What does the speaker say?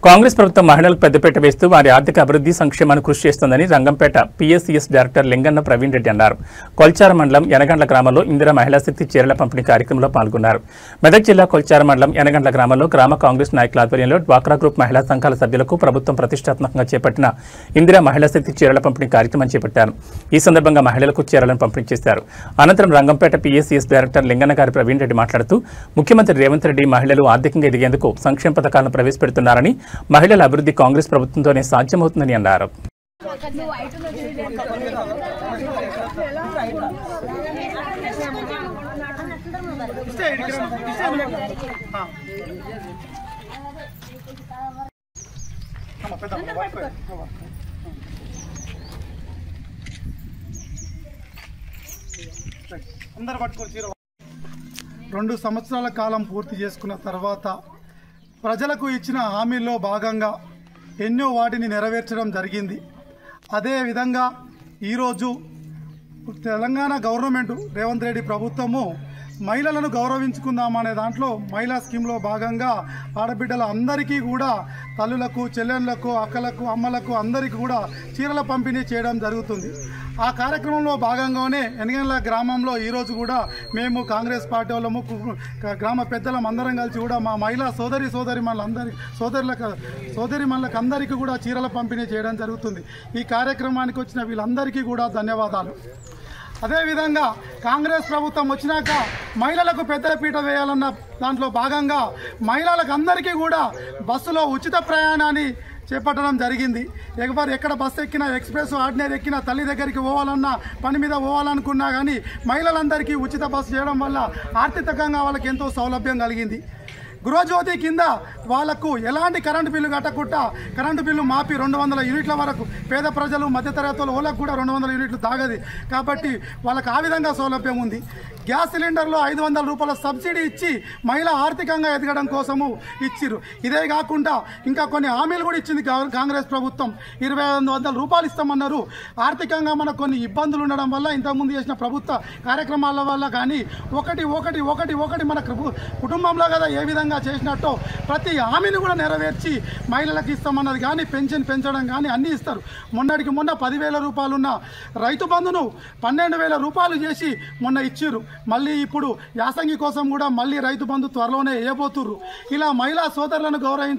కాంగ్రెస్ ప్రభుత్వం మహిళలకు పెద్దపీట వేస్తూ వారి ఆర్థిక అభివృద్ధి సంక్షేమాన్ని కృషి చేస్తోందని రంగంపేట పిఎస్సిఎస్ డైరెక్టర్ లింగన్న ప్రవీణ్ రెడ్డి అన్నారు. కొల్చార మండలం యనగండ్ల గ్రామంలో ఇందిరా మహిళా శక్తి చీరల పంపిణీ కార్యక్రమంలో పాల్గొన్నారు. మెదక్ జిల్లా కొల్చార మండలం యనగండ్ల గ్రామంలో గ్రామ కాంగ్రెస్ నాయకుల ఆధ్వర్యంలో డ్వాక్రా గ్రూప్ మహిళా సంఘాల సభ్యులకు ప్రభుత్వం ప్రతిష్టాత్మకంగా చేపట్టిన ఇందిరా మహిళా శక్తి చీరల పంపిణీ కార్యక్రమం చేపట్టారు. ఈ సందర్భంగా మహిళలకు చీరలను పంపిణీ చేశారు. అనంతరం రంగంపేట పిఎస్సిఎస్ డైరెక్టర్ లింగన్న గారి ప్రవీణ్ రెడ్డి మాట్లాడుతూ ముఖ్యమంత్రి రేవంత్ రెడ్డి మహిళలు ఆర్థికంగా ఎదిగేందుకు సంక్షేమ పథకాలను ప్రవేశపెడుతున్నారని, మహిళల అభివృద్ధి కాంగ్రెస్ ప్రభుత్వంతోనే సాధ్యమవుతుందని అన్నారు. రెండు సంవత్సరాల కాలం పూర్తి చేసుకున్న తర్వాత ప్రజలకు ఇచ్చిన హామీల్లో భాగంగా ఎన్నో వాటిని నెరవేర్చడం జరిగింది. అదేవిధంగా ఈరోజు తెలంగాణ గవర్నమెంట్ రేవంత్ రెడ్డి ప్రభుత్వము మహిళలను గౌరవించుకుందామనే దాంట్లో మహిళా స్కీమ్లో భాగంగా ఆడబిడ్డల అందరికీ కూడా తల్లులకు, చెల్లెళ్లకు, అక్కలకు, అమ్మలకు అందరికీ కూడా చీరల పంపిణీ చేయడం జరుగుతుంది. ఆ కార్యక్రమంలో భాగంగానే యనగండ్ల గ్రామంలో ఈరోజు కూడా మేము కాంగ్రెస్ పార్టీ వాళ్ళము, గ్రామ పెద్దలం అందరం కలిసి కూడా మా మహిళా సోదరిమణులకు అందరికీ కూడా చీరల పంపిణీ చేయడం జరుగుతుంది. ఈ కార్యక్రమానికి వచ్చిన వీళ్ళందరికీ కూడా ధన్యవాదాలు. అదేవిధంగా కాంగ్రెస్ ప్రభుత్వం వచ్చినాక మహిళలకు పెద్దపీట వేయాలన్న దాంట్లో భాగంగా మహిళలకు అందరికీ కూడా బస్సులో ఉచిత ప్రయాణాన్ని చేపట్టడం జరిగింది. ఎవరు ఎక్కడ బస్సు ఎక్కినా, ఎక్స్ప్రెస్, ఆర్డినరీ ఎక్కినా, తల్లి దగ్గరికి పోవాలన్నా, పని మీద పోవాలనుకున్నా కానీ మహిళలందరికీ ఉచిత బస్సు చేయడం వల్ల ఆర్థికంగా వాళ్ళకి ఎంతో సౌలభ్యం కలిగింది. గృహజ్యోతి కింద వాళ్లకు ఎలాంటి కరెంటు బిల్లు కట్టకుండా కరెంటు బిల్లు మాపి 200 యూనిట్ల వరకు పేద ప్రజలు, మధ్యతరగతులు వాళ్ళకు కూడా 200 యూనిట్లు తాగది కాబట్టి వాళ్ళకి ఆ విధంగా సౌలభ్యం ఉంది. గ్యాస్ సిలిండర్లో 500 రూపాయల సబ్సిడీ ఇచ్చి మహిళ ఆర్థికంగా ఎదగడం కోసము ఇచ్చిరు. ఇదే కాకుండా ఇంకా కొన్ని హామీలు కూడా ఇచ్చింది కాంగ్రెస్ ప్రభుత్వం. 2500 రూపాయలు ఇస్తామన్నారు. ఆర్థికంగా మనకు కొన్ని ఇబ్బందులు ఉండడం వల్ల ఇంతకుముందు చేసిన ప్రభుత్వ కార్యక్రమాల వల్ల కానీ ఒకటి మన కుటుంబంలో కదా ఏ విధంగా చేసినట్టు ప్రతి హామీని కూడా నెరవేర్చి మహిళలకు ఇస్తామన్నది కానీ, పెన్షన్ పెంచడం కానీ అన్నీ ఇస్తారు. మొన్నటికి మొన్న 10,000 రూపాయలున్న రైతు బంధును 12,000 రూపాయలు చేసి మొన్న ఇచ్చిర్రు. మళ్ళీ ఇప్పుడు యాసంగి కోసం కూడా మళ్ళీ రైతు బంధు త్వరలోనే వేయబోతుర్రు. ఇలా మహిళా సోదరులను గౌరవించి